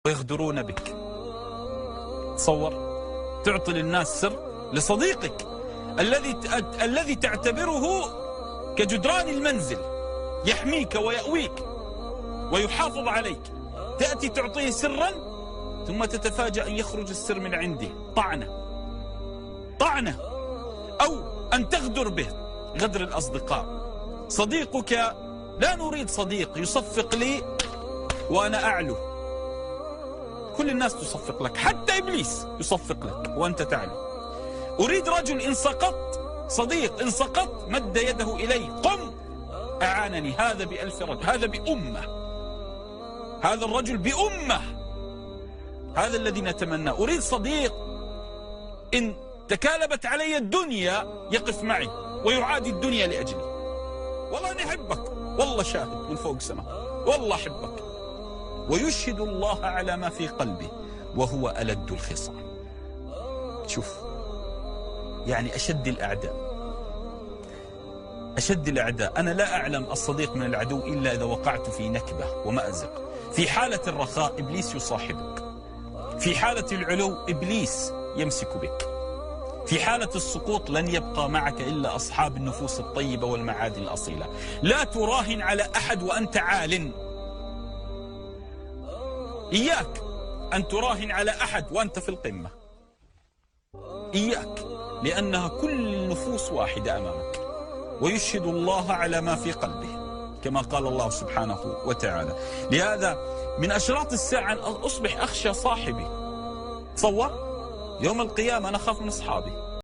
ويغدرون بك. تصور تعطي للناس سر لصديقك الذي تعتبره كجدران المنزل، يحميك ويأويك ويحافظ عليك، تأتي تعطيه سرا ثم تتفاجأ أن يخرج السر من عنده طعنة، أو أن تغدر به، غدر الأصدقاء. صديقك لا نريد صديق يصفق لي وأنا أعلو، كل الناس تصفق لك، حتى إبليس يصفق لك وأنت تعلو. أريد رجل إن سقطت، صديق إن سقطت مد يده إلي، قم أعانني، هذا بألف رجل، هذا بأمة، هذا الرجل بأمة، هذا الذي نتمناه. أريد صديق إن تكالبت علي الدنيا يقف معي ويعادي الدنيا لأجلي. والله أنا أحبك، والله شاهد من فوق سماء، والله أحبك، ويشهد الله على ما في قلبه وهو ألد الخصام. شوف يعني أشد الأعداء، أنا لا أعلم الصديق من العدو إلا إذا وقعت في نكبة ومأزق. في حالة الرخاء إبليس يصاحبك، في حالة العلو إبليس يمسك بك، في حالة السقوط لن يبقى معك إلا أصحاب النفوس الطيبة والمعادن الأصيلة. لا تراهن على أحد وأنت عال، إياك أن تراهن على أحد وأنت في القمة، إياك، لأنها كل النفوس واحدة أمامك، ويشهد الله على ما في قلبه كما قال الله سبحانه وتعالى. لهذا من أشراط الساعة أن أصبح أخشى صاحبي. تصور يوم القيامة أنا أخاف من أصحابي،